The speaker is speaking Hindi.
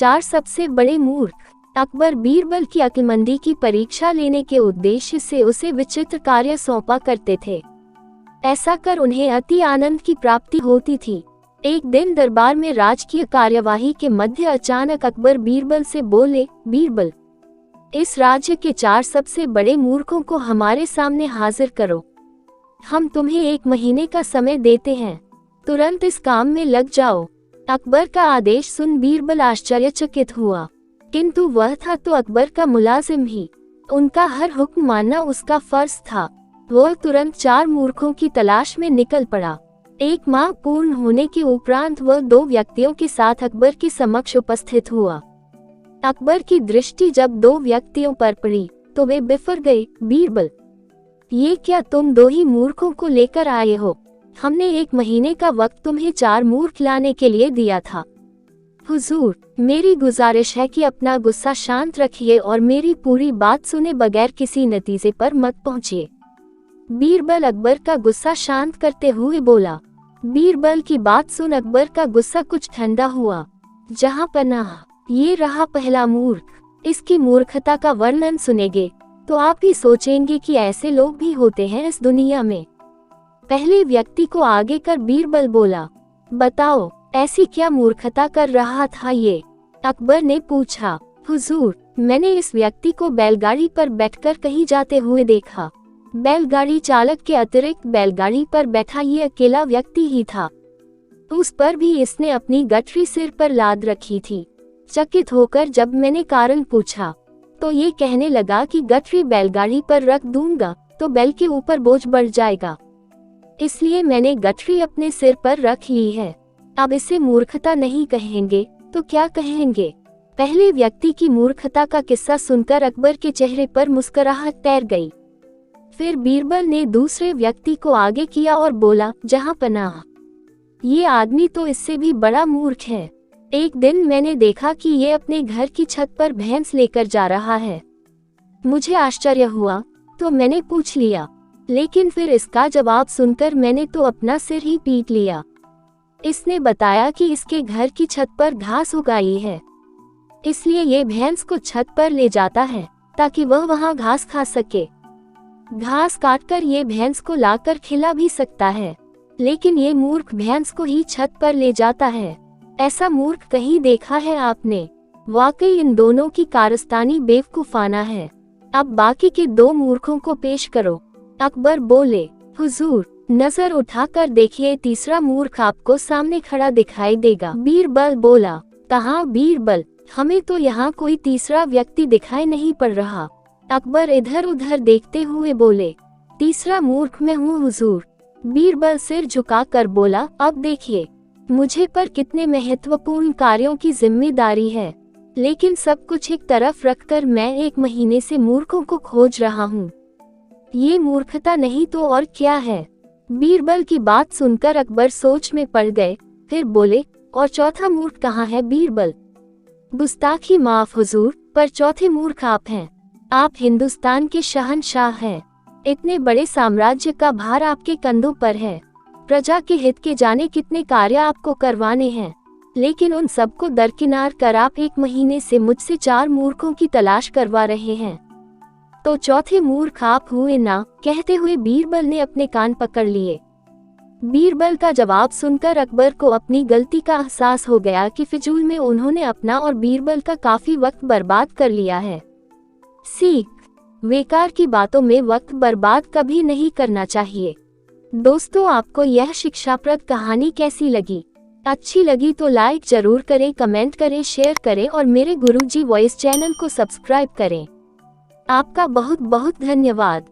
चार सबसे बड़े मूर्ख। अकबर बीरबल की अक्लमंदी की परीक्षा लेने के उद्देश्य से उसे विचित्र कार्य सौंपा करते थे। ऐसा कर उन्हें अति आनंद की प्राप्ति होती थी। एक दिन दरबार में राजकीय कार्यवाही के मध्य अचानक अकबर बीरबल से बोले, बीरबल, इस राज्य के चार सबसे बड़े मूर्खों को हमारे सामने हाजिर करो। हम तुम्हें 1 महीने का समय देते हैं, तुरंत इस काम में लग जाओ। अकबर का आदेश सुन बीरबल आश्चर्यचकित हुआ, किंतु वह था तो अकबर का मुलाजिम ही, उनका हर हुक्म मानना उसका फर्ज था। वह तुरंत 4 मूर्खों की तलाश में निकल पड़ा। 1 माह पूर्ण होने के उपरांत वह 2 व्यक्तियों के साथ अकबर के समक्ष उपस्थित हुआ। अकबर की दृष्टि जब 2 व्यक्तियों पर पड़ी तो वे बिफर गए। बीरबल, ये क्या तुम 2 ही मूर्खों को लेकर आए हो? हमने 1 महीने का वक्त तुम्हें 4 मूर्ख लाने के लिए दिया था। हुजूर, मेरी गुजारिश है कि अपना गुस्सा शांत रखिए और मेरी पूरी बात सुने बगैर किसी नतीजे पर मत पहुंचिए। बीरबल अकबर का गुस्सा शांत करते हुए बोला। बीरबल की बात सुन अकबर का गुस्सा कुछ ठंडा हुआ। जहां पनाह, ये रहा पहला मूर्ख। इसकी मूर्खता का वर्णन सुनेंगे तो आप ही सोचेंगे कि ऐसे लोग भी होते हैं इस दुनिया में। पहले व्यक्ति को आगे कर बीरबल बोला, बताओ ऐसी क्या मूर्खता कर रहा था ये? अकबर ने पूछा। हुजूर, मैंने इस व्यक्ति को बैलगाड़ी पर बैठकर कहीं जाते हुए देखा। बैलगाड़ी चालक के अतिरिक्त बैलगाड़ी पर बैठा ये अकेला व्यक्ति ही था। उस पर भी इसने अपनी गठरी सिर पर लाद रखी थी। चकित होकर जब मैंने कारण पूछा तो ये कहने लगा कि गठरी बैलगाड़ी पर रख दूंगा तो बैल के ऊपर बोझ बढ़ जाएगा, इसलिए मैंने गठरी अपने सिर पर रख ली है। अब इसे मूर्खता नहीं कहेंगे तो क्या कहेंगे? पहले व्यक्ति की मूर्खता का किस्सा सुनकर अकबर के चेहरे पर मुस्कुराहट तैर गई। फिर बीरबल ने दूसरे व्यक्ति को आगे किया और बोला, जहां पनाह, ये आदमी तो इससे भी बड़ा मूर्ख है। एक दिन मैंने देखा कि ये अपने घर की छत पर भैंस लेकर जा रहा है। मुझे आश्चर्य हुआ तो मैंने पूछ लिया, लेकिन फिर इसका जवाब सुनकर मैंने तो अपना सिर ही पीट लिया। इसने बताया कि इसके घर की छत पर घास उगाई है, इसलिए ये भैंस को छत पर ले जाता है ताकि वह वहां घास खा सके। घास काटकर ये भैंस को लाकर खिला भी सकता है, लेकिन ये मूर्ख भैंस को ही छत पर ले जाता है। ऐसा मूर्ख कहीं देखा है आपने? वाकई इन दोनों की कारस्तानी बेवकूफाना है। अब बाकी के 2 मूर्खों को पेश करो। अकबर बोले, हुजूर, नजर उठाकर देखिए, तीसरा मूर्ख आपको सामने खड़ा दिखाई देगा। बीरबल बोला, कहाँ बीरबल, हमें तो यहाँ कोई तीसरा व्यक्ति दिखाई नहीं पड़ रहा। अकबर इधर उधर देखते हुए बोले, तीसरा मूर्ख मैं हूँ हुजूर। बीरबल सिर झुकाकर बोला, अब देखिए, मुझे पर कितने महत्वपूर्ण कार्यों की जिम्मेदारी है, लेकिन सब कुछ एक तरफ रखकर मैं 1 महीने से मूर्खों को खोज रहा हूँ। ये मूर्खता नहीं तो और क्या है? बीरबल की बात सुनकर अकबर सोच में पड़ गए। फिर बोले, और चौथा मूर्ख कहाँ है? बीरबल, गुस्ताखी माफ हुजूर, पर चौथे मूर्ख आप हैं। आप हिंदुस्तान के शहंशाह हैं। इतने बड़े साम्राज्य का भार आपके कंधों पर है। प्रजा के हित के जाने कितने कार्य आपको करवाने हैं, लेकिन उन सबको दरकिनार कर आप 1 महीने से मुझसे 4 मूर्खों की तलाश करवा रहे हैं। तो चौथे मूर्ख आप हुए ना? कहते हुए बीरबल ने अपने कान पकड़ लिए। बीरबल का जवाब सुनकर अकबर को अपनी गलती का एहसास हो गया कि फिजूल में उन्होंने अपना और बीरबल का काफी वक्त बर्बाद कर लिया है। सीख, बेकार की बातों में वक्त बर्बाद कभी नहीं करना चाहिए। दोस्तों, आपको यह शिक्षाप्रद कहानी कैसी लगी? अच्छी लगी तो लाइक जरूर करें, कमेंट करें, शेयर करें और मेरे गुरुजी वॉइस चैनल को सब्सक्राइब करें। आपका बहुत बहुत धन्यवाद।